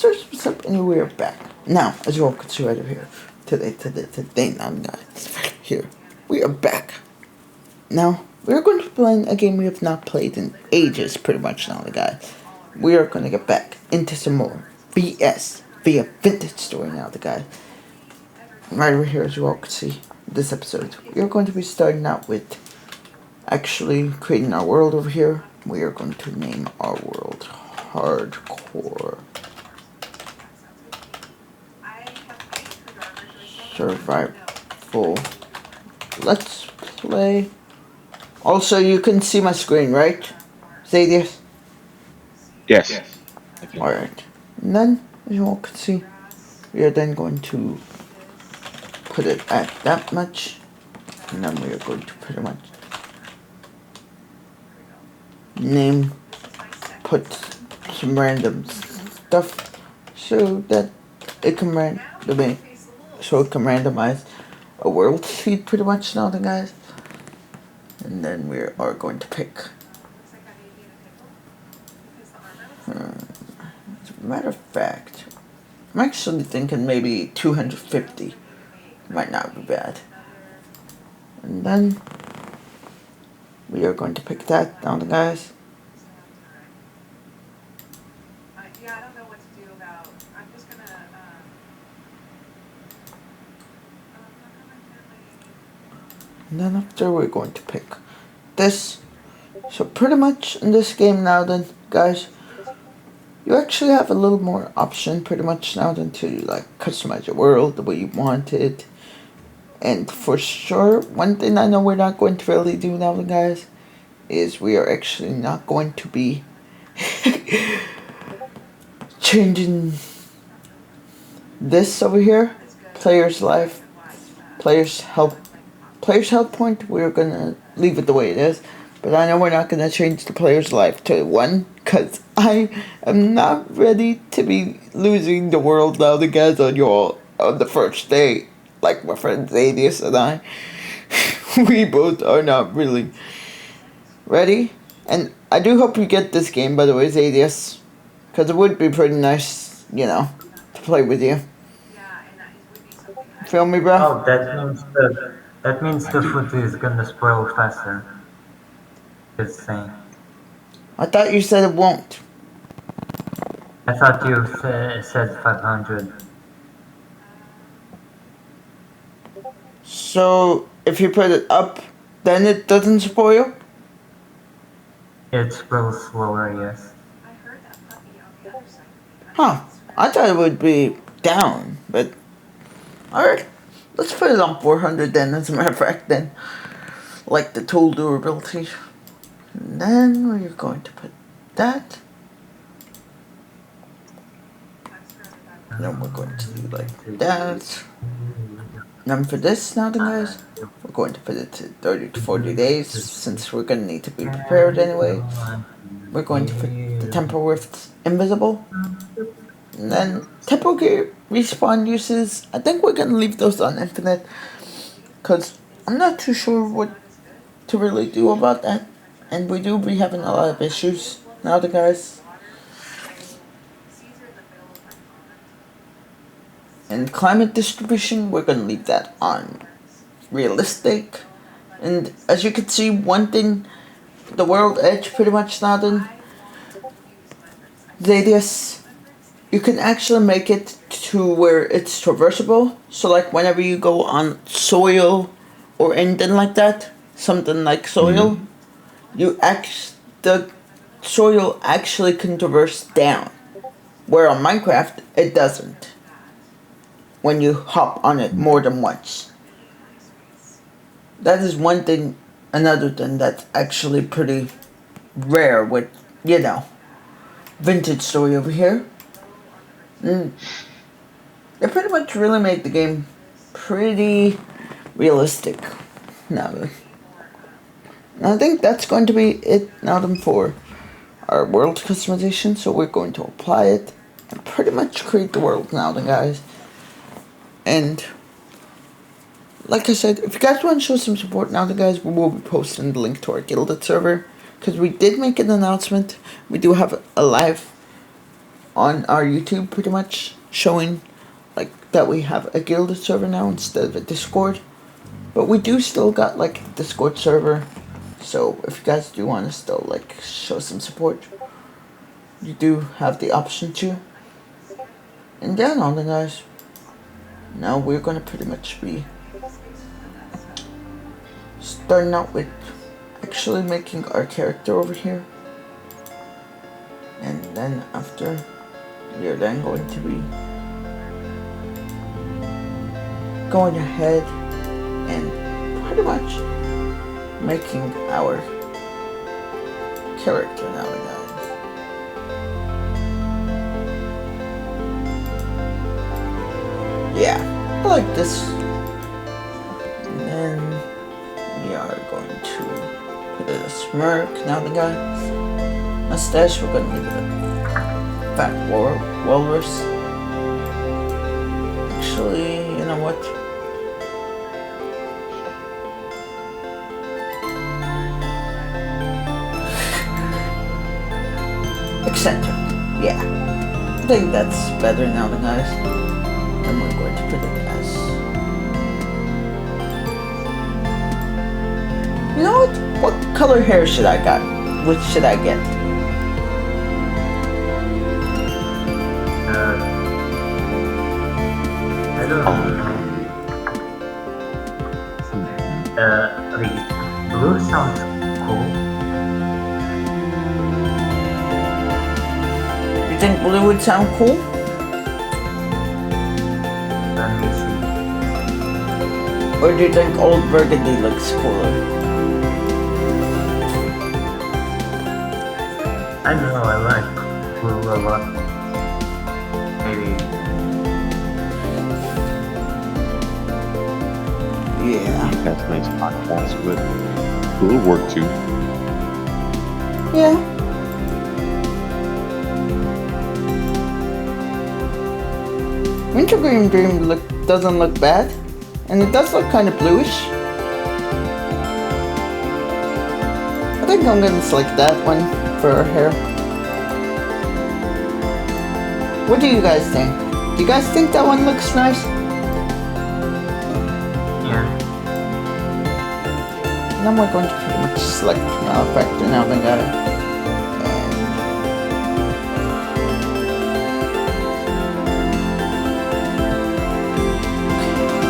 starts what's up and we are back. Now, as you all can see right over here, today now guys, here, we are back. Now, we're going to be playing a game we have not played in ages, pretty much now guys. We are going to get back into some more VS, via Vintage Story now guys. Right over here as you all can see, this episode, we are going to be starting out with actually creating our world over here. We are going to name our world HardCore. Survival. Let's play. Also, you can see my screen, right? Zadius? Yes. Alright. And then, as you all can see, we are then going to put it at that much. And then we are going to pretty much name, put some random stuff so that it can randomize a world seed pretty much now then guys. And then we are going to pick as a matter of fact, I'm actually thinking maybe 250 might not be bad. And then we are going to pick that down the guys. Yeah, I don't know what to do about. I'm just gonna. And then after we're going to pick this. So pretty much in this game now then guys, you actually have a little more option pretty much now than to like customize your world the way you want it. And for sure, one thing I know we're not going to really do now then guys is we are actually not going to be changing this over here. Player's life, player's health point, we're gonna leave it the way it is. But I know we're not gonna change the player's life to 1, cause I am not ready to be losing the world now the guys on the first day. Like my friend Zadius and I. We both are not really ready. And I do hope you get this game, by the way, Zadius. Because it would be pretty nice, you know, to play with you. Feel me, bro? Oh, that means the food is gonna spoil faster. Just saying. I thought you said it won't. I thought you said 500. So, if you put it up, then it doesn't spoil? It spoils slower, yes. Huh. I thought it would be down, but... Alright. Let's put it on 400 then, as a matter of fact, then. Like the tool durability. And then we're going to put that. And then we're going to do like that. And then for this now then guys, we're going to put it to 30 to 40 days, since we're going to need to be prepared anyway. We're going to put the tempo rifts invisible. And then tempo gear respawn uses, I think we're going to leave those on infinite. Because I'm not too sure what to really do about that. And we do be having a lot of issues now then guys. And climate distribution, we're going to leave that on realistic. And as you can see, one thing, the world edge pretty much now then, Zadius, you can actually make it to where it's traversable. So like whenever you go on soil or anything like that, something like soil, the soil actually can traverse down. Where on Minecraft, it doesn't. When you hop on it more than once. That is one thing, another thing that's actually pretty rare with, you know, Vintage Story over here. They pretty much really made the game pretty realistic. Now, I think that's going to be it now then for our world customization. So we're going to apply it and pretty much create the world now then guys. And like I said, if you guys want to show some support now then guys, we will be posting the link to our Guilded server. Because we did make an announcement. We do have a live on our YouTube pretty much showing like that we have a guilded server now instead of a Discord. But we do still got like a Discord server. So if you guys do want to still like show some support, you do have the option to. And then on the guys, now we're gonna pretty much be starting out with actually making our character over here. And then after, we're then going to be going ahead and pretty much making our character now, guys. Yeah, I like this. And then we are going to put a smirk now, the guys. Mustache, we're gonna leave it a fat walrus. Actually, you know what? Eccentric, yeah. I think that's better now, the guys. And we're going to put it as. You know what? What color hair should I got? Which should I get? I don't know. The blue sounds cool. You think blue would sound cool? Let me see. Or do you think old burgundy looks cooler? I don't know, I like blue a lot. Maybe. Yeah. That's nice contrast, but blue will work too. Yeah. Wintergreen Dream doesn't look bad. And it does look kind of bluish. I think I'm gonna select that one for her hair. What do you guys think? Do you guys think that one looks nice? Yeah. Now we're going to pretty much select Factor now, then got it.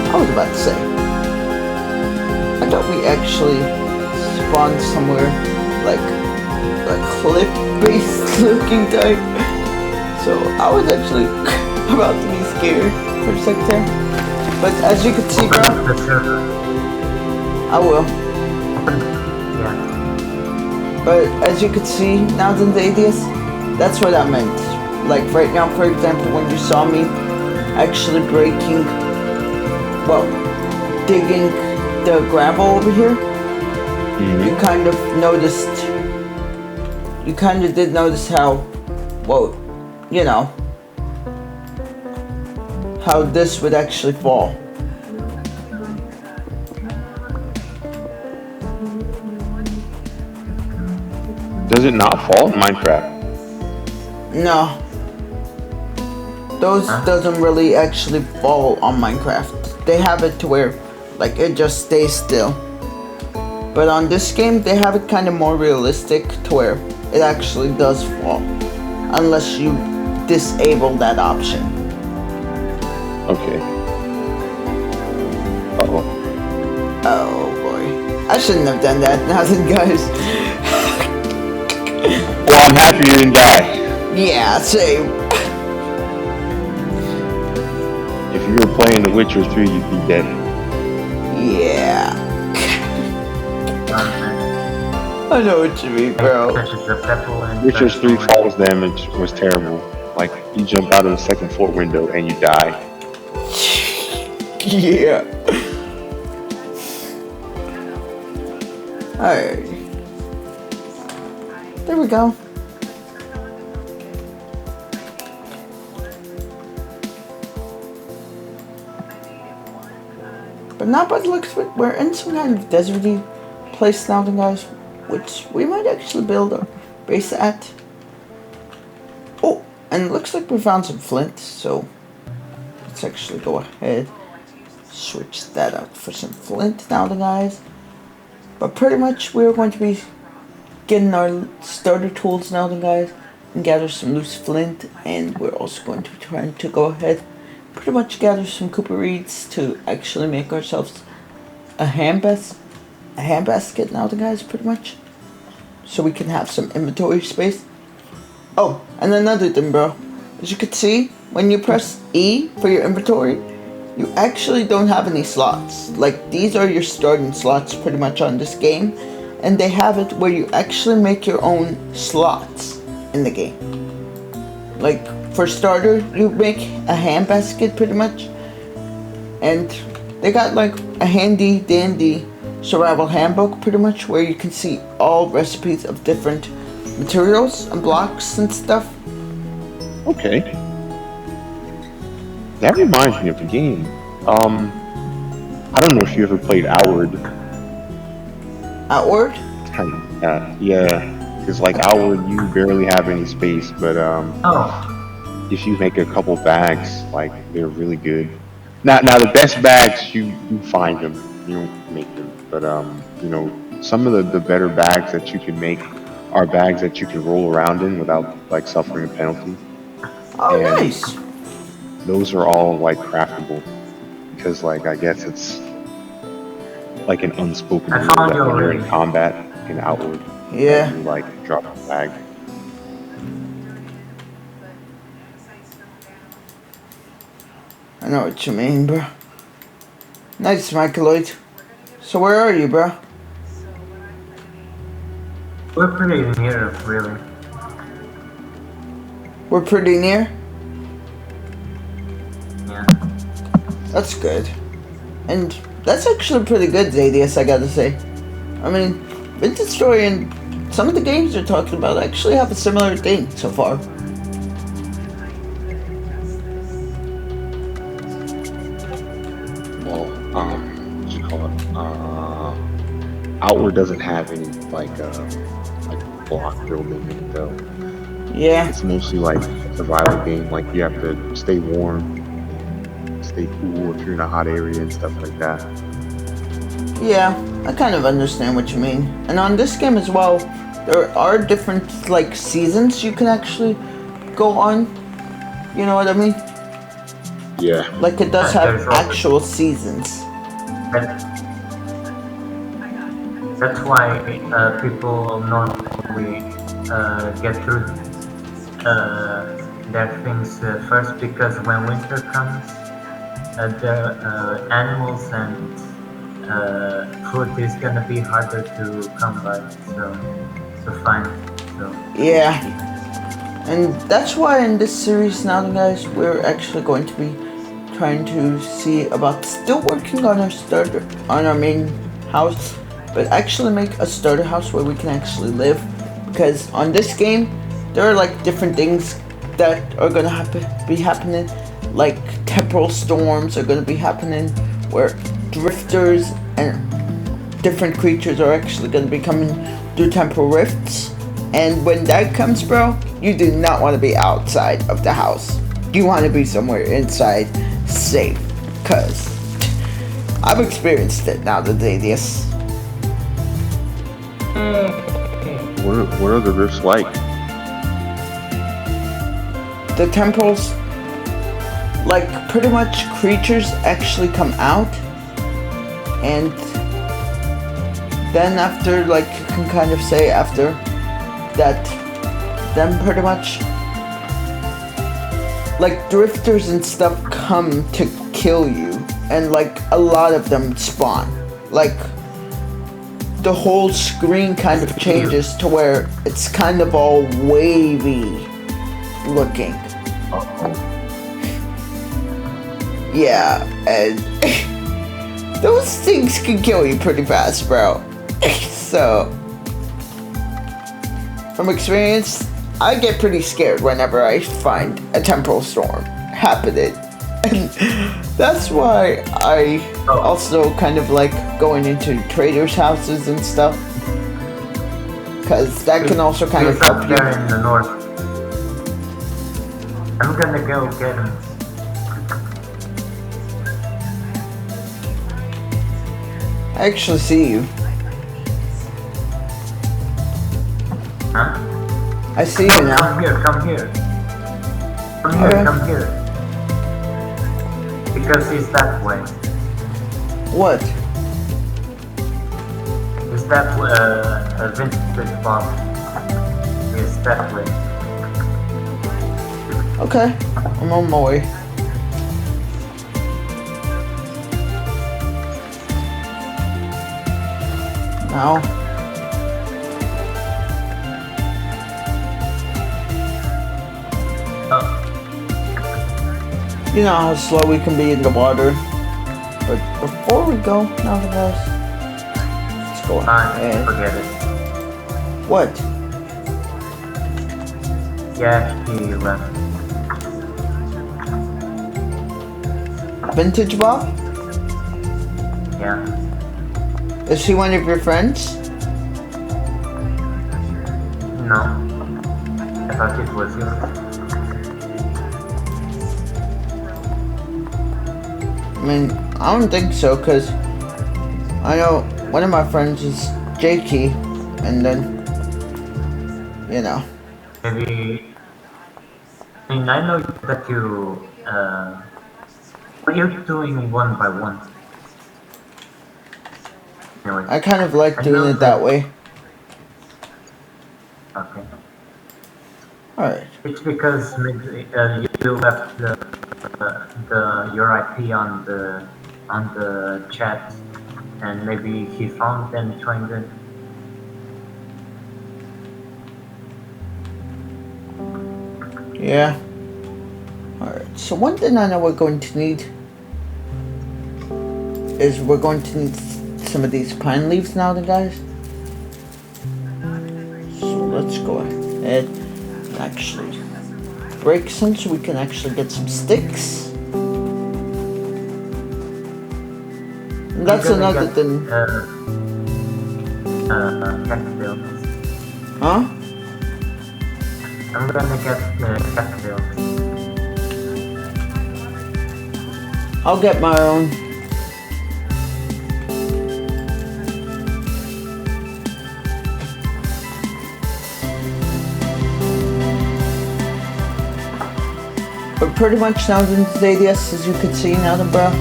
I was about to say, I thought we actually spawned somewhere like a cliff-based looking type. So I was actually about to be scared for a second there. But as you can see, bro, The server. I will. Yeah. But as you can see, now in the ADS, that's what I meant. Like right now, for example, when you saw me actually breaking, well, digging the gravel over here, you kind of noticed, you kind of did notice how, well, you know, how this would actually fall. Does it not fall in Minecraft? No. Those doesn't really actually fall on Minecraft. They have it to where, like, it just stays still. But on this game, they have it kind of more realistic to where it actually does fall. Unless you disable that option. Okay. Uh-oh. Oh boy. I shouldn't have done that, nothing, guys. Well, I'm happy you didn't die. Yeah, same. If you were playing The Witcher 3, you'd be dead. Yeah. I know what you mean, bro. Touches the pebble and Witcher starts 3 going. falls damage was terrible. Like, you jump out of the second floor window and you die. Yeah. Alright. There we go. But not by the looks of it, we're in some kind of deserty place now, then, guys, which we might actually build a base at. Oh, And it looks like we found some flint, so let's actually go ahead, switch that out for some flint now, then, guys. But pretty much we're going to be getting our starter tools now, then, guys, and gather some loose flint, and we're also going to be trying to go ahead, pretty much gather some copper reeds to actually make ourselves a handbasket now, then, guys, pretty much, so we can have some inventory space. Oh, and another thing, bro. As you can see, when you press E for your inventory, you actually don't have any slots. Like, these are your starting slots pretty much on this game, and they have it where you actually make your own slots in the game. Like, for starter, you make a handbasket pretty much, and they got like a handy dandy survival handbook pretty much where you can see all recipes of different materials and blocks and stuff. Okay. That reminds me of a game. I don't know if you ever played Outward. Outward? Yeah. Because like Outward, you barely have any space, but Oh, if you make a couple bags, like they're really good. Now the best bags you find them, you don't make them. But you know, some of the better bags that you can make are bags that you can roll around in without like suffering a penalty. Oh, And nice. those are all like craftable because like I guess it's like an unspoken I rule found that you when you're in already. combat in Outward, Yeah. that you like drop a bag. I know what you mean, bro. Nice, Michaeloid. So where are you, bro? We're pretty near, really. We're pretty near. Yeah. That's good. And that's actually pretty good, Zadius, I gotta say. I mean, Vintage Story and some of the games you're talking about actually have a similar thing so far. Well, what do you call it? Outward doesn't have any like block building in it though. Yeah. It's mostly like a survival game. Like you have to stay warm, and stay cool if you're in a hot area and stuff like that. Yeah, I kind of understand what you mean. And on this game as well, there are different, like, seasons you can actually go on. You know what I mean? Yeah. Like, it does Yeah, have there's also- actual seasons. That's why people normally get through their things first, because when winter comes, the animals and food is gonna be harder to come by, so find. So Yeah. And that's why in this series now, guys, we're actually going to be trying to see about still working on our main house, but actually make a starter house where we can actually live. Because on this game, there are like different things that are gonna be happening, like temporal storms are gonna be happening, where drifters and different creatures are actually gonna be coming through temporal rifts. And when that comes, bro, you do not want to be outside of the house. You want to be somewhere inside, safe. Cause I've experienced it now today, this. What are the rifts like? The temporals, like, pretty much creatures actually come out, and then after, like, you can kind of say after that, then pretty much, like, drifters and stuff come to kill you, and, like, a lot of them spawn. Like, the whole screen kind of changes to where it's kind of all wavy looking. Yeah, and those things can kill you pretty fast, bro. So, from experience, I get pretty scared whenever I find a temporal storm happening. And that's why I also kind of like going into traders' houses and stuff. Because that can also kind of it's up help you. there in the north. I'm gonna go get him. I actually see you. Huh? I see you now. Come here, come here. Come here, Okay. come here. Because he's that way. What? He's that a vintage Bob. He's that way. Okay. I'm on my way. Now. Oh, You know how slow we can be in the water. But before we go, now guys, let's go fine, ahead. forget it. What? Yeah, he left. Vintage Bob? Yeah. Is he one of your friends? No. I thought it was yours. I mean, I don't think so, because I know one of my friends is Jakey, and then, you know. Maybe. I mean, I know that you. What you're doing one by one. Anyway, I kind of like I doing know it that way. Okay. Alright. It's because maybe you left the your IP on the chat, and maybe he found and joined it. Yeah. Alright, so one thing I know we're going to need is we're going to need some of these pine leaves now then, guys. So let's go ahead and actually break some so we can actually get some sticks. And that's You're gonna another get, thing. cattails. Huh? I'm gonna get cattails. I'll get my own. But pretty much now in today's, as you can see now, bro,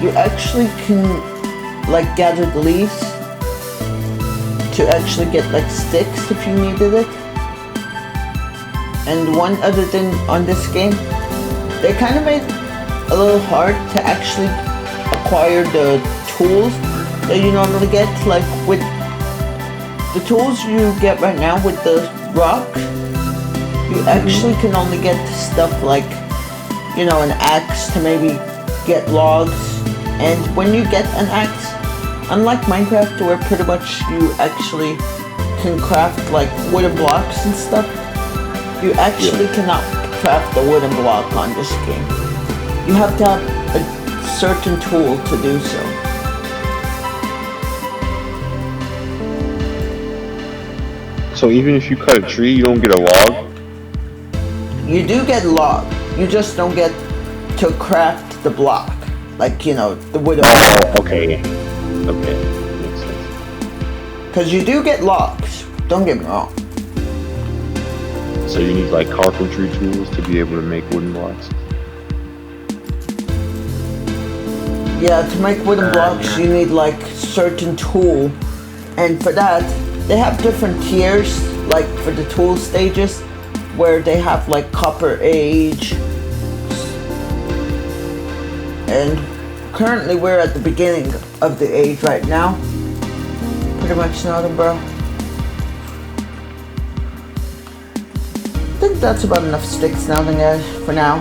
you actually can like gather the leaves to actually get like sticks if you needed it. And one other thing on this game, they kind of made a little hard to actually acquire the tools that you normally get. Like with the tools you get right now with the rock, you actually can only get stuff like, you know, an axe to maybe get logs. And when you get an axe, unlike Minecraft where pretty much you actually can craft like wooden blocks and stuff, you actually cannot craft a wooden block on this game. You have to have a certain tool to do so. So even if you cut a tree, you don't get a log? You do get log, you just don't get to craft the block. Like, you know, the wooden block. Oh, okay. Okay, makes sense. Because you do get logs, don't get me wrong. So you need like carpentry tools to be able to make wooden blocks? Yeah, to make wooden blocks you need like certain tool, and for that they have different tiers, like for the tool stages, where they have like copper age, and currently we're at the beginning of the age right now. Pretty much nothing, bro. I think that's about enough sticks now then, guys, for now.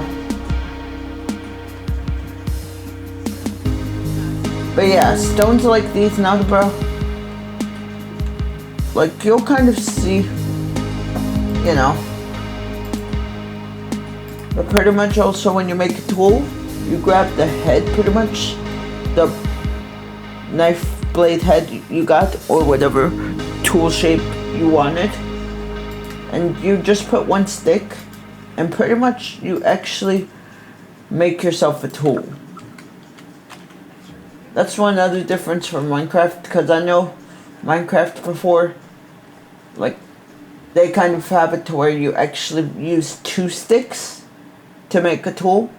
But yeah, stones like these now, bro, like you'll kind of see, you know. But pretty much also when you make a tool, you grab the head, pretty much, the knife blade head you got, or whatever tool shape you wanted, and you just put one stick and pretty much you actually make yourself a tool. That's one other difference from Minecraft, because I know Minecraft before, like, they kind of have it to where you actually use two sticks to make a tool,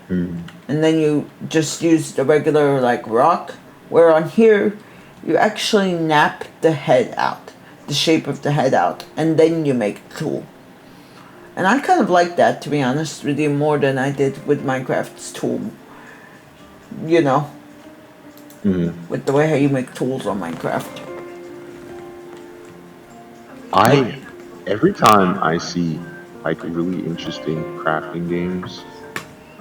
Mm. and then you just use the regular, like, rock, where on here, you actually nap the head out, the shape of the head out, and then you make the tool. And I kind of like that, to be honest with you, more than I did with Minecraft's tool. You know, Mm. with the way how you make tools on Minecraft. Like, I every time I see like really interesting crafting games,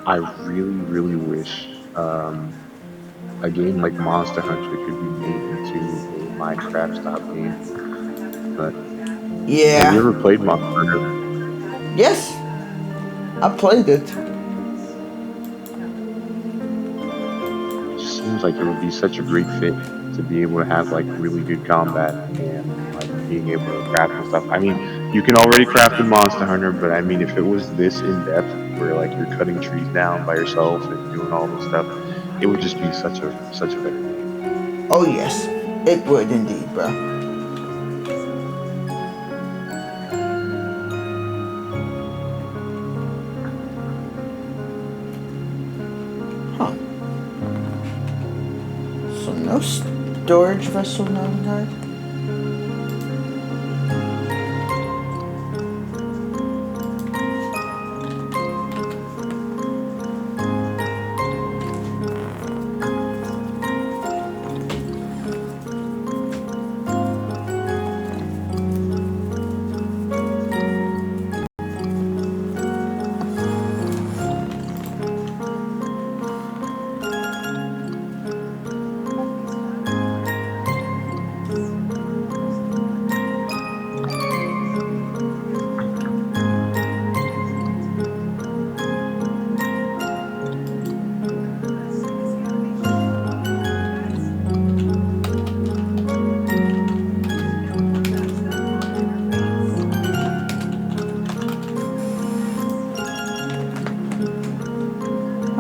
I really, really wish a game like Monster Hunter could be made into a Minecraft style game. But have you yeah. ever played Monster Hunter? Yes, I played it. It just seems like it would be such a great fit to be able to have like really good combat and like being able to craft and stuff. I mean, you can already craft in Monster Hunter, but I mean, if it was this in depth, where like you're cutting trees down by yourself and doing all this stuff, it would just be such a better game. Oh, yes, it would indeed, bro. Huh. So, no storage vessel now, guys?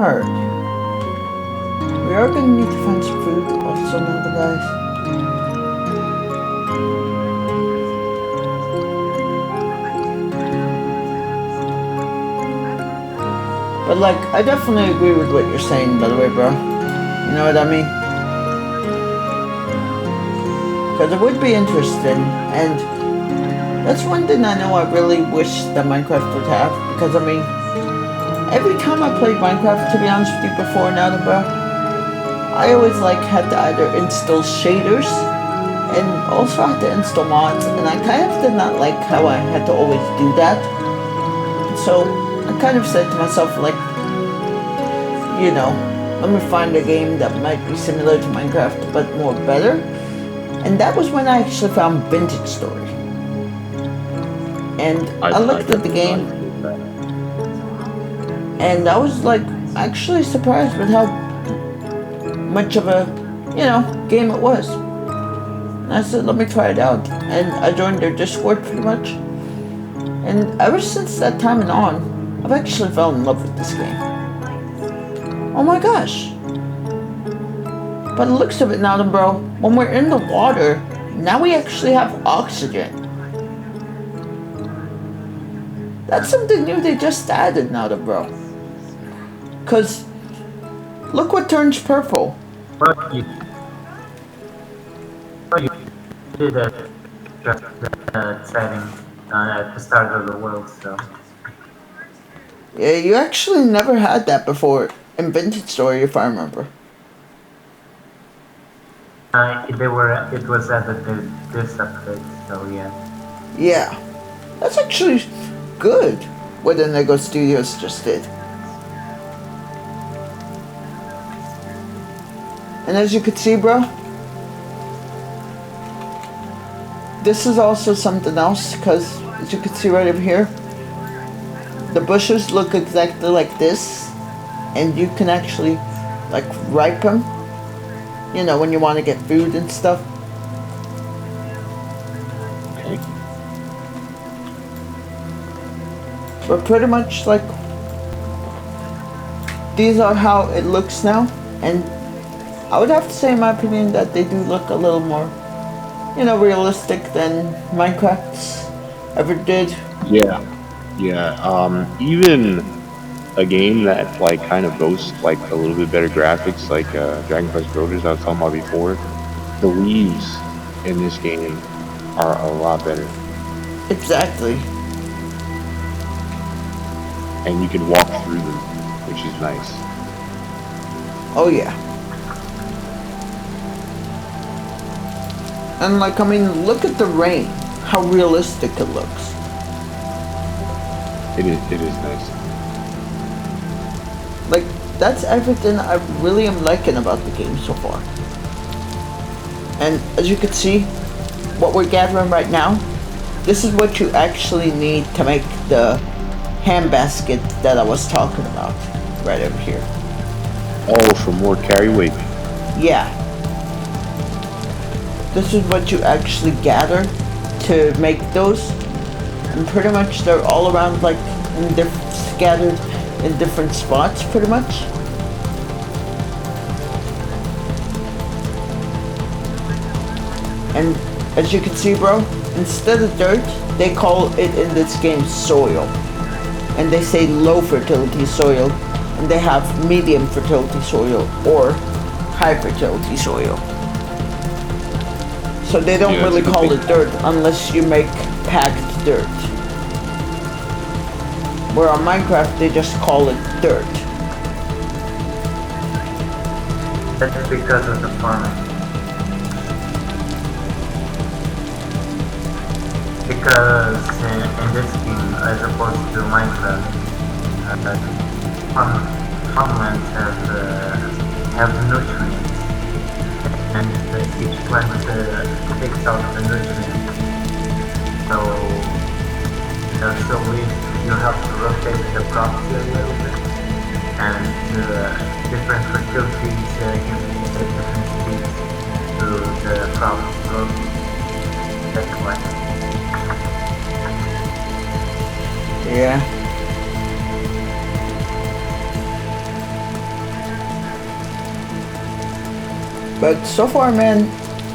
Alright. We are gonna need to find some food also now, the guys. But, like, I definitely agree with what you're saying, by the way, bro. You know what I mean? Because it would be interesting, and that's one thing I know I really wish that Minecraft would have. Because, I mean, every time I played Minecraft, to be honest with you, before now, bro, I always, like, had to either install shaders and also had to install mods, and I kind of did not like how I had to always do that. So I kind of said to myself, like, you know, let me find a game that might be similar to Minecraft but more better. And that was when I actually found Vintage Story. And I I looked at the definitely game, like to do that. and I was like actually surprised with how much of a, game it was. And I said, let me try it out. And I joined their Discord pretty much. And ever since that time and on, I've actually fell in love with this game. Oh my gosh. By the looks of it now, bro, when we're in the water, now we actually have oxygen. That's something new they just added now, bro. Cause look what turns purple. Well, you did that setting at the start of the world, so Yeah, you actually never had that before in Vintage Story, if I remember. it was added to this update, so yeah. Yeah, that's actually good what the Lego Studios just did. And as you could see, bro, this is also something else, because as you can see right over here, the bushes look exactly like this, and you can actually like ripe them, when you want to get food and stuff. Okay. But pretty much like these are how it looks now, and I would have to say in my opinion that they do look a little more, realistic than Minecraft's ever did. Yeah, yeah. Even a game that like kind of boasts like a little bit better graphics, like Dragon Quest Builders, I was talking about before. The leaves in this game are a lot better, Exactly. and you can walk through them, which is nice. Oh yeah. And like, I mean, look at the rain. How realistic it looks. It is nice. Like, that's everything I really am liking about the game so far. And as you can see, what we're gathering right now, this is what you actually need to make the handbasket that I was talking about. Right over here. Oh, for more carry weight. Yeah. This is what you actually gather to make those. And pretty much they're all around, like, scattered in different spots, pretty much. And as you can see, bro, instead of dirt, they call it in this game soil. And they say low fertility soil, and they have medium fertility soil or high fertility soil. So they don't Yeah, really that's a call good it dirt unless you make packed dirt. Where on Minecraft they just call it dirt. That's because of the farming. Because in this game, as opposed to Minecraft, farmlands have nutrients, and each plant takes out the nutrients. So you have to rotate the crops a little bit, and different fertilities give different speeds to the crops growth. That's why. Yeah. But so far, man,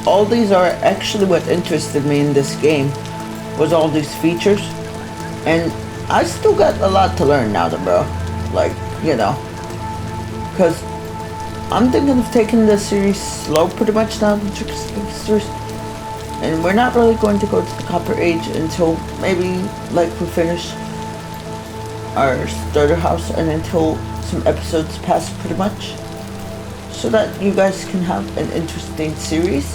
all these are actually what interested me in this game, was all these features. And I still got a lot to learn now, bro. Like, because I'm thinking of taking the series slow pretty much now, the Trick series. And we're not really going to go to the Copper Age until maybe, like, we finish our starter house and until some episodes pass pretty much. So that you guys can have an interesting series.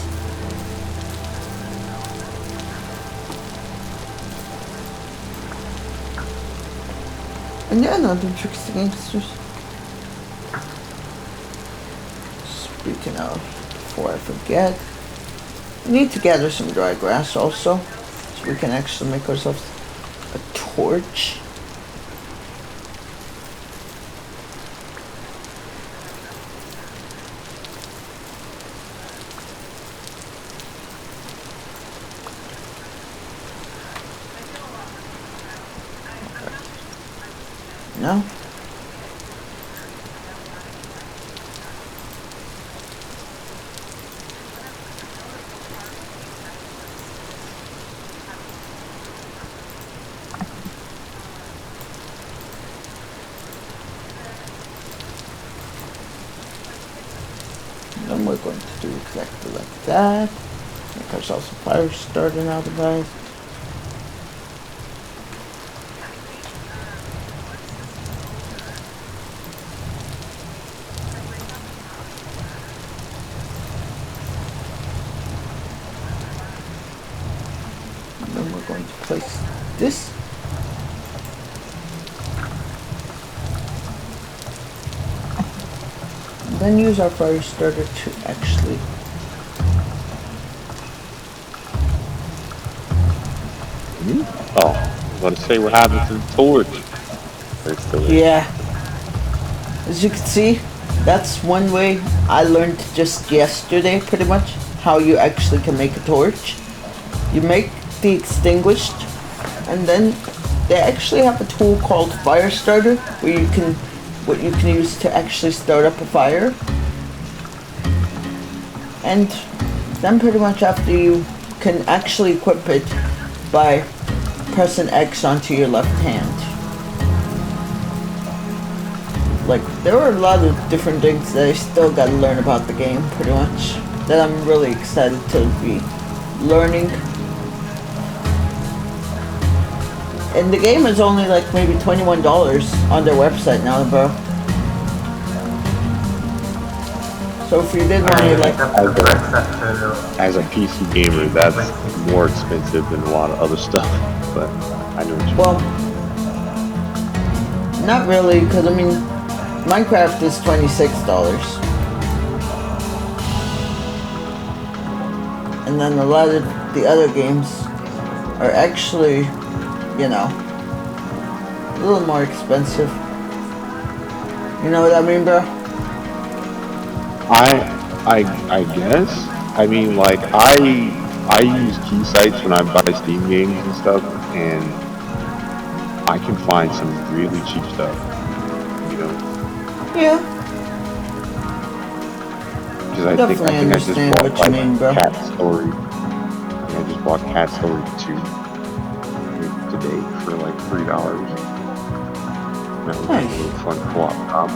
And yeah, no, the Tricks the Gangsters. Speaking of, before I forget, we need to gather some dry grass also, so we can actually make ourselves a torch. No? Then we're going to do exactly like that. Make ourselves a fire starter now, guys. And then we're going to place this. And then use our fire starter to actually Oh, I was about to say what happened to the torch. But it's still there. Yeah. As you can see, that's one way I learned just yesterday, pretty much, how you actually can make a torch. You make the extinguished, and then They actually have a tool called Fire Starter where you can what you can use to actually start up a fire. And then pretty much after you can actually equip it by pressing X onto your left hand. Like, there are a lot of different things that I still gotta learn about the game, pretty much, that I'm really excited to be learning. And the game is only like maybe $21 on their website now, bro. So if you did want to like... As a PC gamer, that's more expensive than a lot of other stuff, but I know what you Well, not really, because I mean, Minecraft is $26. And then a lot of the other games are actually, you know, a little more expensive. You know what I mean, bro? I guess. I mean, like I use key sites when I buy Steam games and stuff, and I can find some really cheap stuff. You know. Yeah. Because I think I just bought like Cat Story. I just bought Cat Story 2 today for like $3. That was a little fun co-op.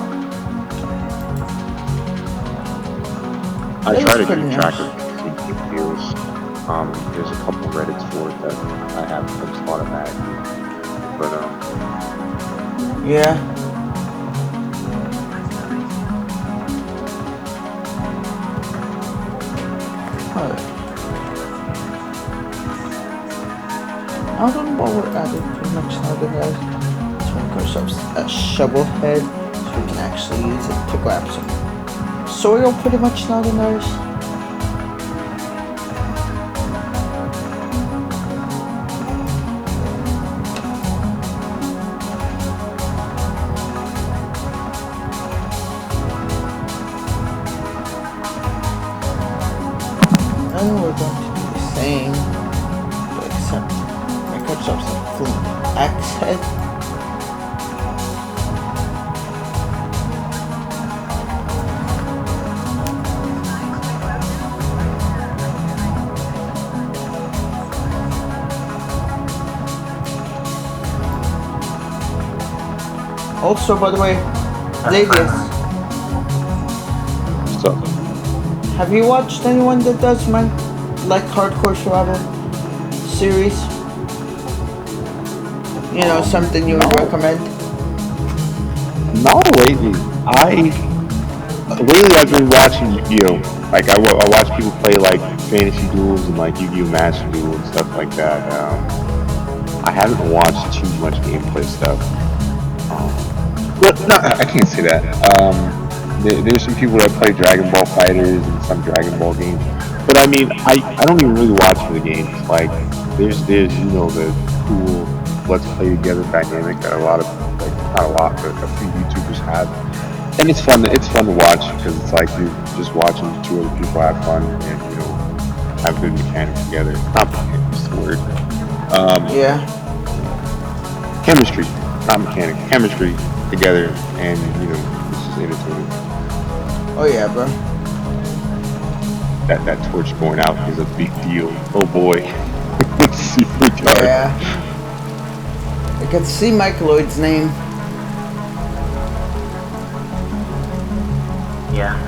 I try to keep track of big deals. There's a couple Reddits for it that I have post automatic. But yeah. I don't know what we're adding pretty much now, guys. This one goes up a shovel head, so we can actually use it to grab some soil pretty much now, guys. And we're going to do the same, except I cut off some axe head. Also, by the way, Xavier, so have you watched anyone that does like hardcore survival series? You know, something you would recommend? No, lately. Lately I've been watching Yu-Gi-Oh! Like I watch people play like fantasy duels and like Yu-Gi-Oh! Master Duel and stuff like that. I haven't watched too much gameplay stuff. But no, I can't say that. There's some people that play Dragon Ball Fighters and some Dragon Ball games. But I mean, I don't even really watch the games. Like, there's you know, the cool let's play together dynamic that a lot of, like, not a lot, but a few YouTubers have. And it's fun to watch because it's like you're just watching two other people have fun and, you know, have good mechanics together. Not mechanics, the word. Yeah. Chemistry, not mechanics. Chemistry together, and you know, it's just entertaining. Oh yeah, bro. That torch going out is a big deal. Oh boy. It's super dark. Yeah. I can see Michaeloid's name. Yeah.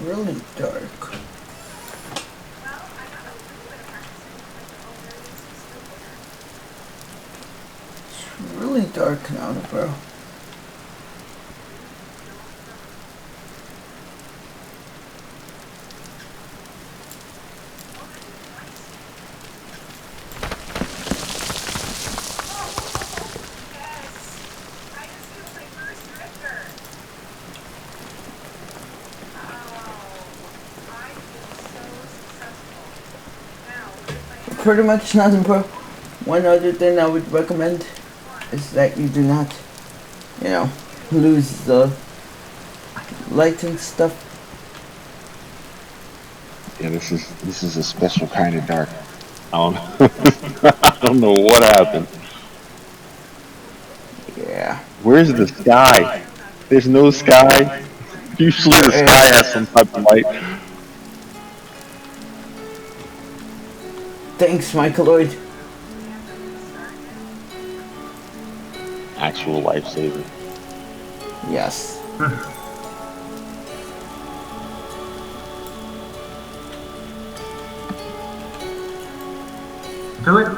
really dark. It's really dark now, bro. Pretty much nothing, bro. One other thing I would recommend is that you do not, you know, lose the light and stuff. Yeah, this is a special kind of dark. I don't I don't know what happened. Yeah. Where's the sky? There's no sky. Usually the There sky is. has some type of light. Thanks, Michael Lloyd. Actual lifesaver. Yes. Do it.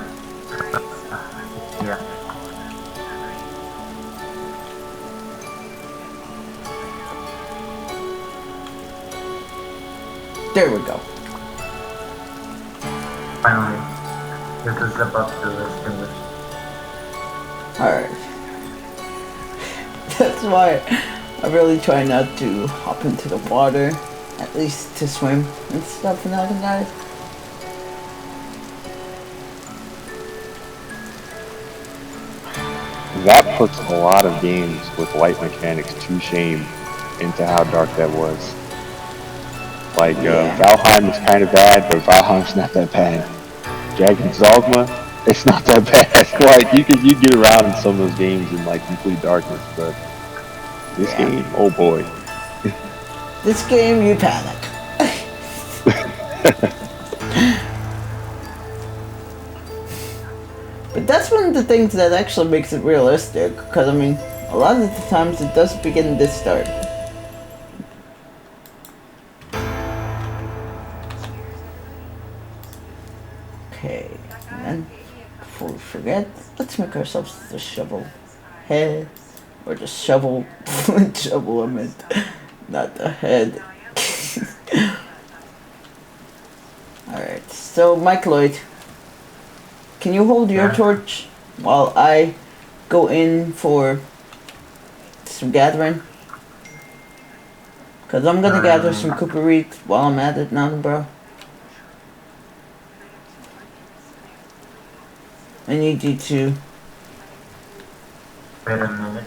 Yeah. There we go. Finally, this is about to extinguish. Alright. That's why I really try not to hop into the water, at least to swim and stuff and all that, guys. That puts a lot of games with light mechanics to shame into how dark that was. Like, Yeah. Valheim is kind of bad, but Valheim's not that bad. Dragon's Dogma, it's not that bad. Like, you get around in some of those games in, like, complete darkness, but this Yeah. game, oh boy. This game, you panic. But that's one of the things that actually makes it realistic, because I mean, a lot of the times it does begin this dark. Okay, and then before we forget, let's make ourselves the shovel head, or the shovel shovel I meant, not the head. Alright, so Mike Lloyd, can you hold your Yeah. torch while I go in for some gathering? Cause I'm gonna gather some cooper reeds while I'm at it now, bro. I need you to. Wait a minute.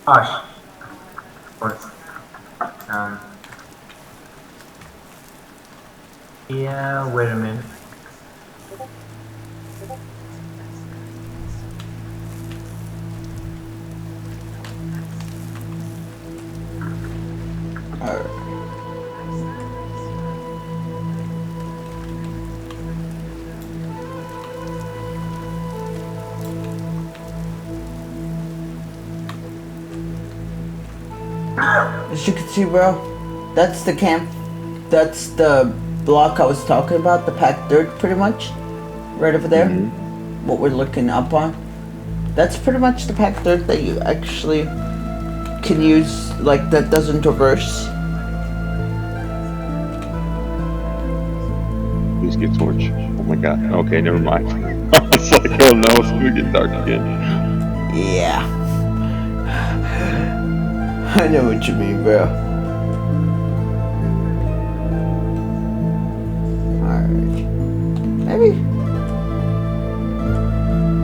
Hush. Of course. Yeah, wait a minute. Alright. As you can see, bro, that's the camp. That's the block I was talking about, the packed dirt, pretty much. Right over there. What we're looking up on. That's pretty much the packed dirt that you actually can use, like, that doesn't reverse. Please get torch. Oh my god. Okay, never mind. It's like, oh no, it's gonna get dark again. Yeah. I know what you mean, bro. Alright. Maybe.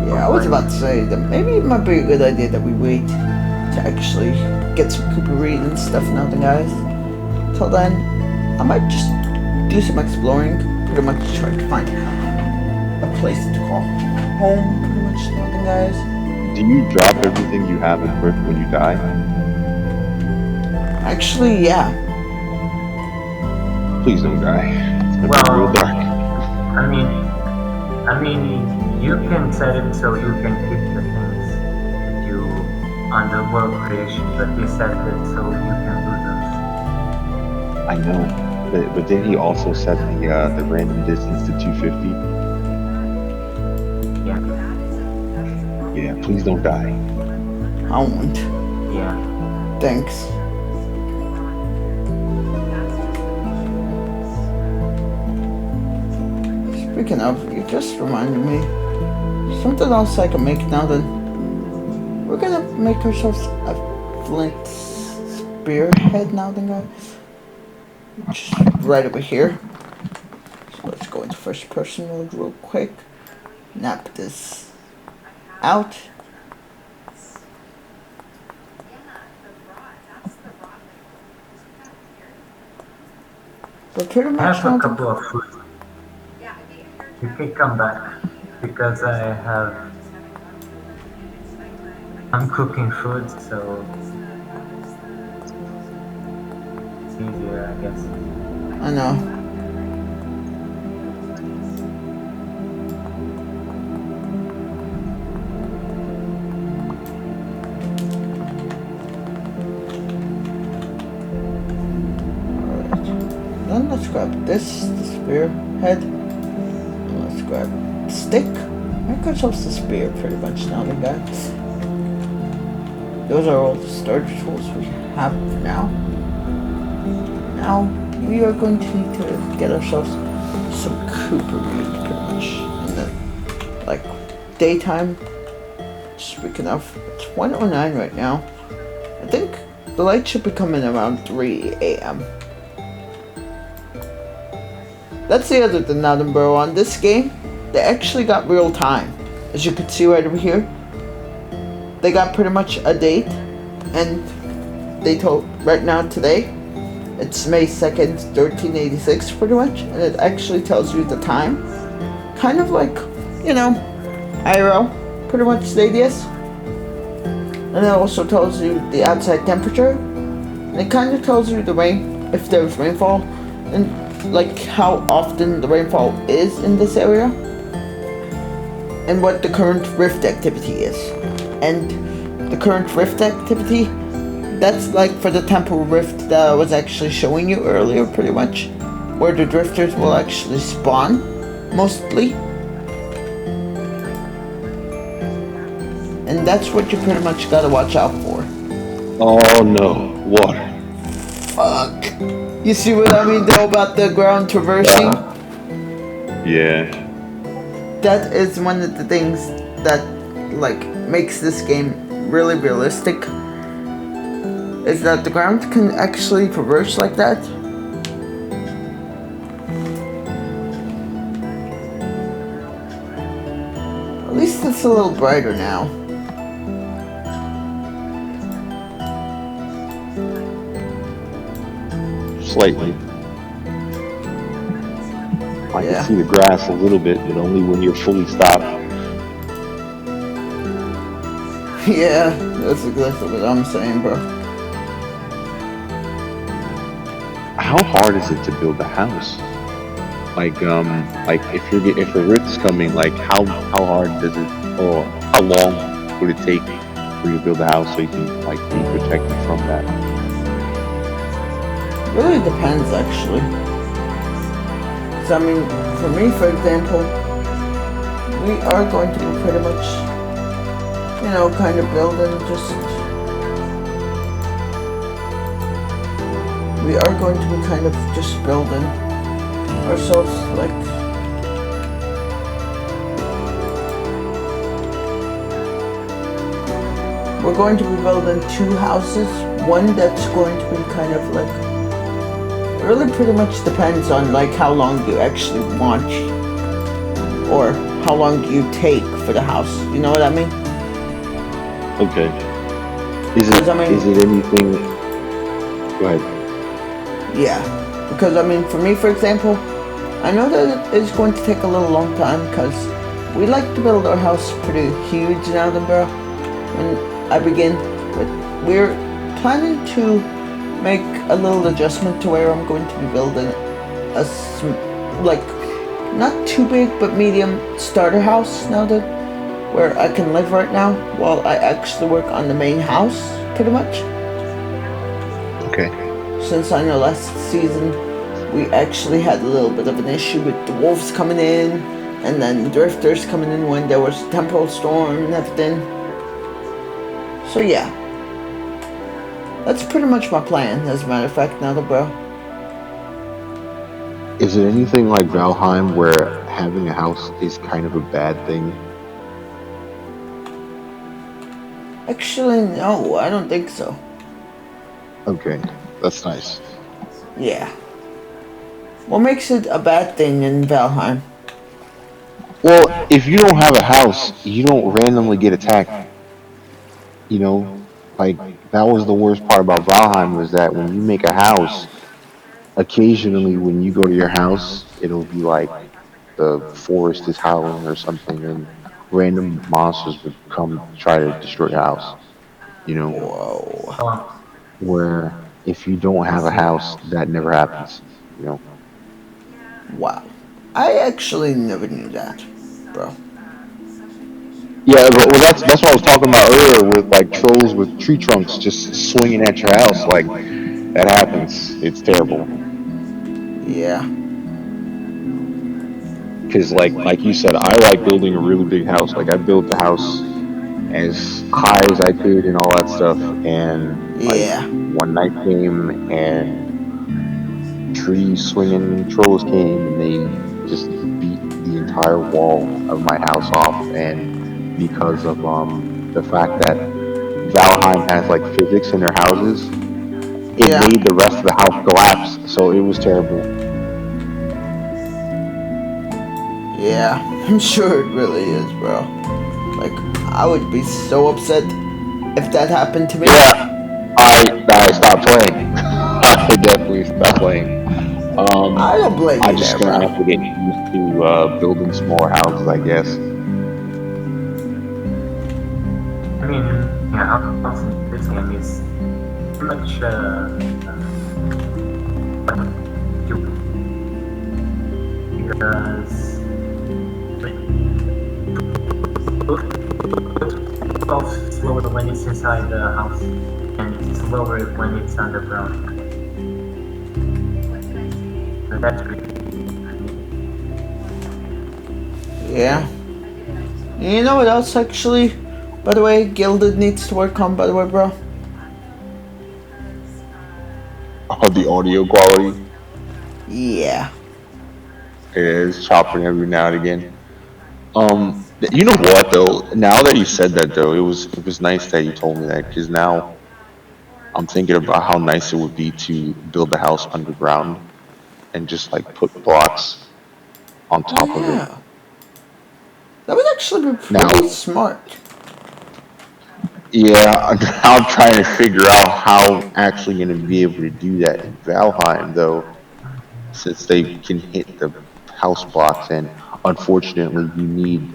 Yeah, I was about to say that maybe it might be a good idea that we wait to actually get some cooper reed and stuff now, then, guys. Till then, I might just do some exploring. Pretty much try to find a place to call home, pretty much, now, then, guys. do you drop everything you have equipped when you die? Actually, yeah. Please don't die. It's gonna be real Well, dark. I mean, you can set it so you can keep the things that you on the world creation, but he set it so you can lose I know, but then he also set the random distance to 250. them. Yeah, Yeah, please don't die. I won't. yeah. Thanks. Speaking of, you just reminded me. Something else I can make now then. We're gonna make ourselves a flint spearhead now then, guys. Just right over here. So let's go into first person mode real quick. Nap this out. But pretty I much have a now couple of food. You can come back because I'm cooking food, so it's easier, I guess. I know. Then let's grab this, the spearhead. And let's grab the stick. Make ourselves the spear pretty much now then, guys. Those are all the storage tools we have for now. Now we are going to need to get ourselves some cooper meat pretty much in the like daytime. Speaking of, it's 1:09 right now. I think the light should be coming around 3 a.m. That's the other thing now, bro. On this game, they actually got real time. As you can see right over here, they got pretty much a date, and they told right now today, it's May 2nd, 1386 pretty much, and it actually tells you the time. Kind of like, you know, IRL, pretty much radius. And it also tells you the outside temperature. And it kind of tells you the rain, if there's rainfall, and like how often the rainfall is in this area, and what the current rift activity is. And the current rift activity, that's like for the temporal rift that I was actually showing you earlier pretty much, where the drifters will actually spawn, mostly. And that's what you pretty much gotta watch out for. Oh no, water. Fuck. You see what I mean though about the ground traversing? Yeah. That is one of the things that like makes this game really realistic, is that the ground can actually traverse like that. At least it's a little brighter now. Slightly. I Yeah. can see the grass a little bit, but only when you're fully stopped. Yeah, that's exactly what I'm saying, bro. How hard is it to build a house? Like if a rift's coming, like how hard does it, or how long would it take for you to build a house so you can like be protected from that? Really depends actually. So I mean, for me, for example, we are going to be pretty much, you know, kind of building just. We are going to be kind of just building ourselves like. We're going to be building two houses. One that's going to be kind of like. Really pretty much depends on like how long you actually want, or how long you take for the house. You know what I mean? Okay. Is it anything? Go ahead. Yeah, because I mean, for me, for example, I know that it's going to take a little long time because we like to build our house pretty huge now, then, bro. when I begin. But we're planning to make a little adjustment to where I'm going to be building like not too big but medium starter house now that where I can live right now while I actually work on the main house pretty much. Okay. Since I know last season we actually had a little bit of an issue with the wolves coming in and then the drifters coming in when there was a temporal storm and everything. So yeah, that's pretty much my plan as a matter of fact now, bro. Is it anything like Valheim where having a house is kind of a bad thing? Actually, no, I don't think so. Okay, that's nice. Yeah. What makes it a bad thing in Valheim? Well, if you don't have a house, you don't randomly get attacked. You know, like that was the worst part about Valheim was that when you make a house, occasionally when you go to your house, it'll be like the forest is howling or something, and random monsters would come try to destroy your house. You know, Whoa. Oh, where if you don't I have a see. house, that never happens. You know. Wow. I actually never knew that, bro. Yeah, but well, that's what I was talking about earlier with like trolls with tree trunks just swinging at your house. Like that happens. It's terrible. Yeah. Because like you said, I like building a really big house. Like I built the house as high as I could and all that stuff. And like Yeah. one night came and tree swinging trolls came and they just beat the entire wall of my house off. And because of the fact that Valheim has like physics in their houses, it Yeah. made the rest of the house collapse. So it was terrible. Yeah. I'm sure it really is, bro. Like, I would be so upset if that happened to me. Yeah, I stopped playing. I definitely stopped playing. Um, I don't blame I'm you just there, gonna bro. have to get used to building smaller houses, I guess. I mean, yeah, also this game is pretty much what you because it goes slower when it's inside the house and slower when it's underground. So that's really Yeah. You know what else actually? By the way, Gilded needs to work on, by the way, bro. Oh, the audio quality Yeah. is chopping every now and again. You know what though? Now that you said that though, it was nice that you told me that because now I'm thinking about how nice it would be to build a house underground and just like put blocks on Oh top of it. yeah. That would actually be Now, pretty smart. yeah, I'm trying to figure out how I'm actually going to be able to do that in Valheim though, since they can hit the house blocks, and unfortunately, you need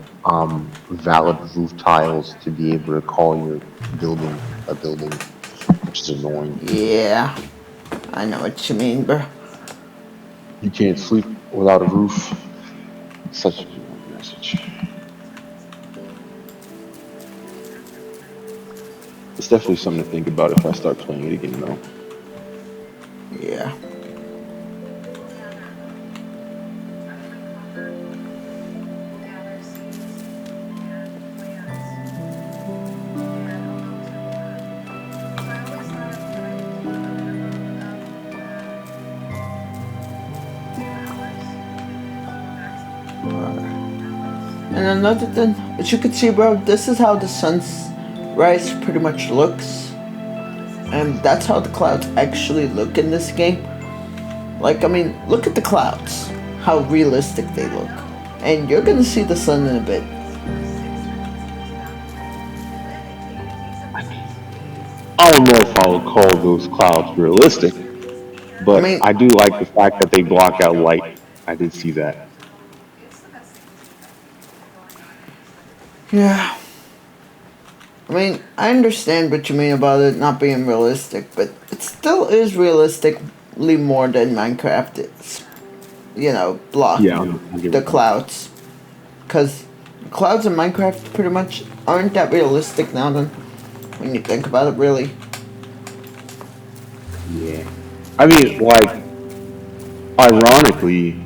valid roof tiles to be able to call your building a building, which is annoying. Yeah. I know what you mean, bro. You can't sleep without a roof. Such an annoying message. It's definitely something to think about if I start playing it again, though. Yeah. And another thing, as you can see, bro, this is how the sunrise pretty much looks. And that's how the clouds actually look in this game. Like, I mean, look at the clouds. How realistic they look. And you're gonna see the sun in a bit. I don't know if I would call those clouds realistic, I but mean, I do like the fact that they block out light. I did see that. yeah. I mean, I understand what you mean about it not being realistic, but it still is realistically more than Minecraft is. Block Yeah, I get the what you mean. clouds. Because clouds in Minecraft pretty much aren't that realistic now, then, when you think about it, really. Yeah. I mean, like, ironically,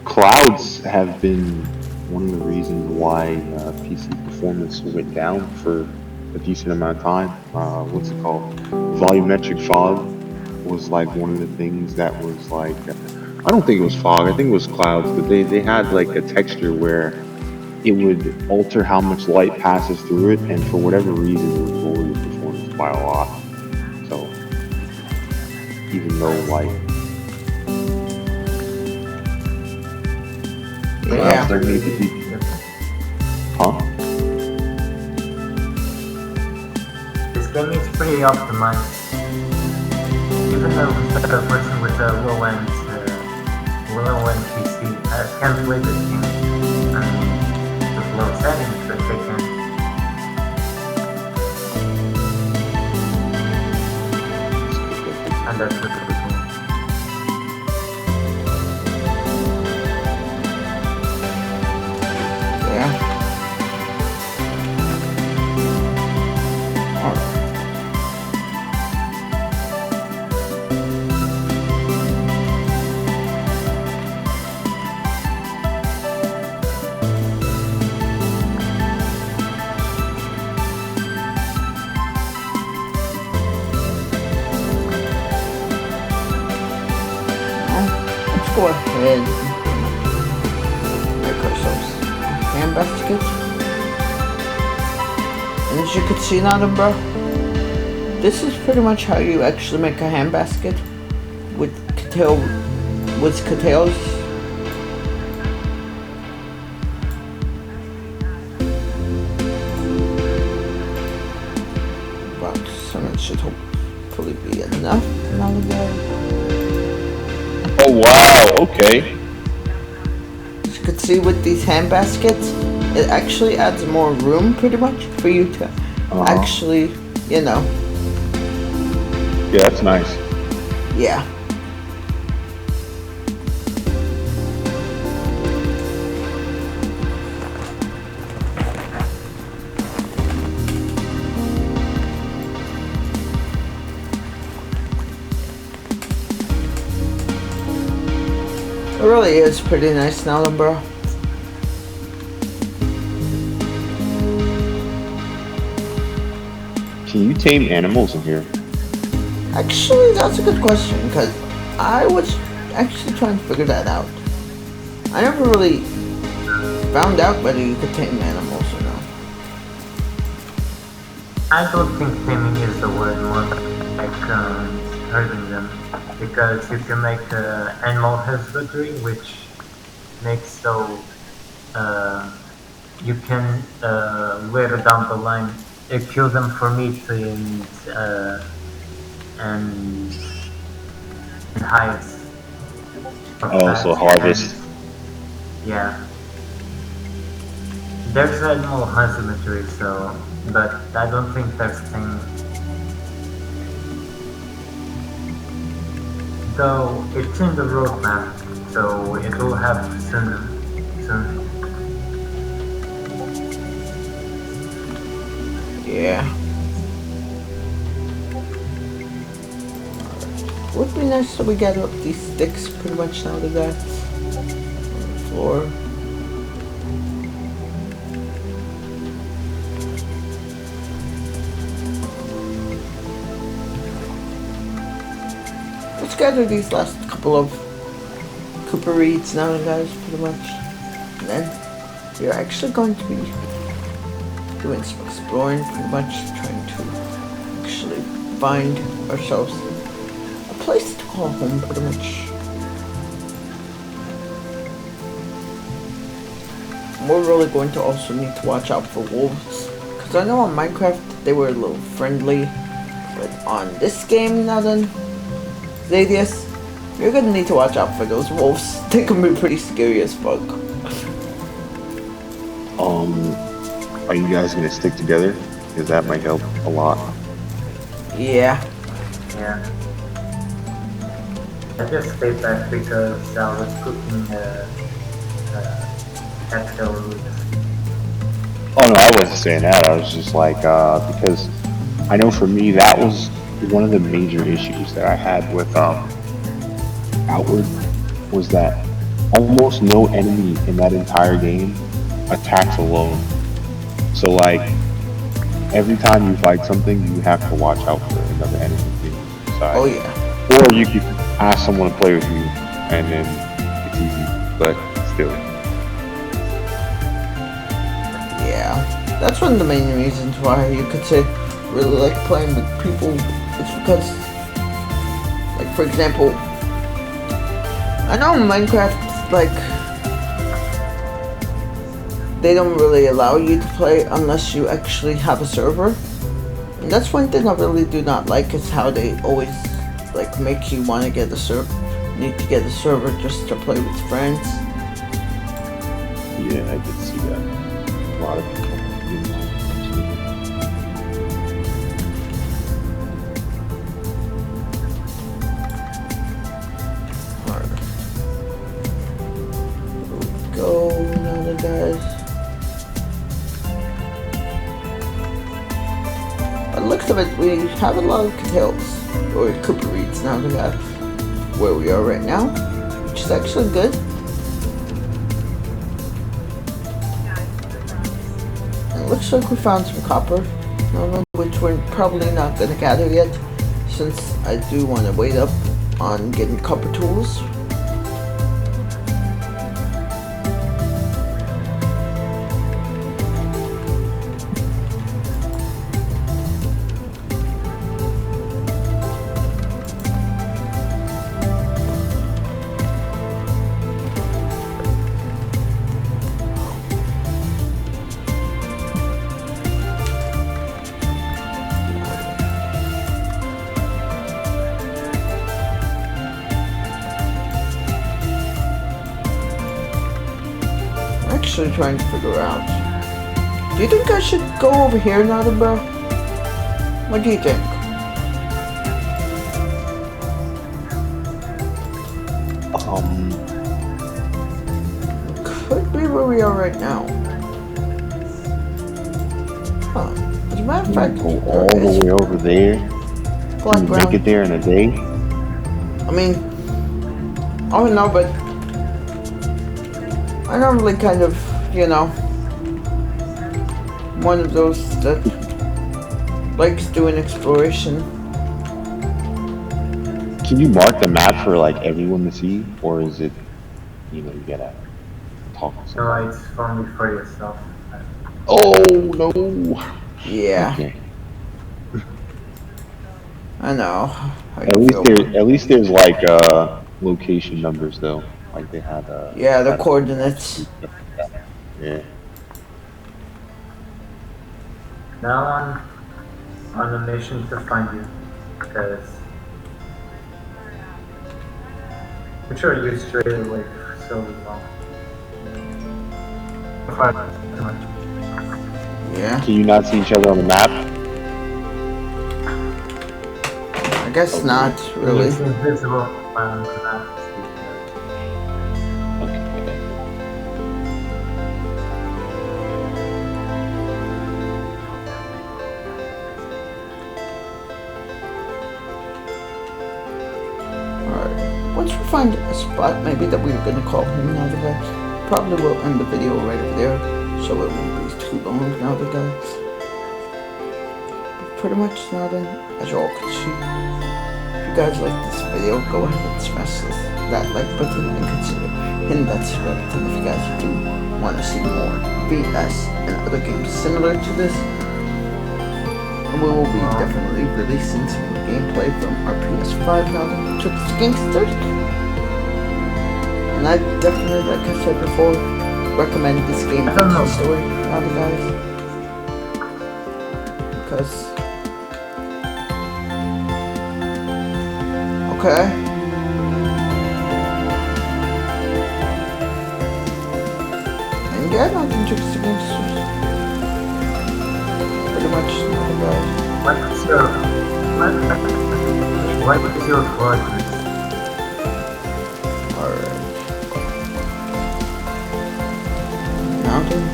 clouds have been one of the reasons why PC performance went down for a decent amount of time. What's it called? Volumetric fog was like one of the things that was like, I don't think it was fog, I think it was clouds, but they had like a texture where it would alter how much light passes through it, and for whatever reason, it would lower your performance by a lot. So even though like clouds Yeah. don't need to be, huh? This game is pretty optimized. Even though the person with a low-end PC can play this game. I mean, with low settings, but they can. And that's what they can. Yeah. Alright. Let's go ahead and make ourselves hand baskets. And as you can see now, then, bro, this is pretty much how you actually make a hand basket with cattails. About 7 should hopefully be enough. Now that Oh wow! Okay. as you can see with these hand baskets, it actually adds more room pretty much for you to actually, Yeah, that's nice. yeah. It really is pretty nice now, then, bro. Can you tame animals in here? Actually, that's a good question, because I was actually trying to figure that out. I never really found out whether you could tame animals or not. I don't think taming is the word, more like hurting them. Because you can make animal husbandry, which makes so you can later down the line kill them for meat and hides or Oh, so harvest. yeah. There's animal husbandry, so but I don't think there's taming. Though it's in the roadmap, so it will have soon. Yeah. Would be nice if we gather up these sticks pretty much now to that on the floor. Let's gather these last couple of Cooper reeds now, guys, pretty much. And then we're actually going to be doing some exploring, pretty much trying to actually find ourselves a place to call home, pretty much. We're really going to also need to watch out for wolves, because I know on Minecraft they were a little friendly, but on this game now then, Zadius, you're gonna need to watch out for those wolves. They can be pretty scary as fuck. Are you guys gonna stick together because that might help a lot. Yeah. Yeah. I just stayed back because I was cooking capital roots. Oh no, I wasn't saying that. I was just like because I know for me that was one of the major issues that I had with Outward was that almost no enemy in that entire game attacks alone. So like every time you fight something, you have to watch out for another enemy being Oh inside. yeah. Or you could ask someone to play with you, and then it's easy. But still, Yeah. That's one of the main reasons why you could say really like playing with people. It's because, like for example, I know in Minecraft, like they don't really allow you to play unless you actually have a server. And that's one thing I really do not like is how they always like make you want to get a server, need to get a server just to play with friends. yeah, I did see that. A lot of people didn't like Alright. Here we go now then, guys. By the looks of it, we have a lot of cattails, or cooper reeds now that we have where we are right now, which is actually good. And it looks like we found some copper, which we're probably not going to gather yet, since I do want to wait up on getting copper tools. Actually trying to figure out. Do you think I should go over here now, bro? What do you think? Could be where we are right now. Huh. As a matter of fact, go all the way over there. black Can you ground. make it there in a day? I mean, I don't know, but I normally kind of, you know, one of those that likes doing exploration. Can you mark the map for like everyone to see, or is it, you gotta talk to someone? No, it's only for yourself. Oh no! Yeah, Okay. I know. How At you least feel. there's like location numbers though. Like they had Yeah, the had coordinates. yeah. Now on a mission to find you, because I'm sure you strayed away for so long. Yeah, Can you not see each other on the map? I guess not really. It's invisible on the map. Okay. Alright, once we find a spot maybe that we're gonna call him now, guys, probably will end the video right over there, so it won't be too long now, guys. Pretty much now then, as you all can see, if you guys like this video, go ahead and smash that like button and consider hitting that subscribe button if you guys do want to see more BS and other games similar to this. And we will be definitely releasing some gameplay from our PS5 now that we took this gangsters. And I definitely, like I said before, recommend this game for the story now, guys. Because okay. And yeah, I don't think it's against pretty much Right. What is your what is your fortress? Alright. Mountain.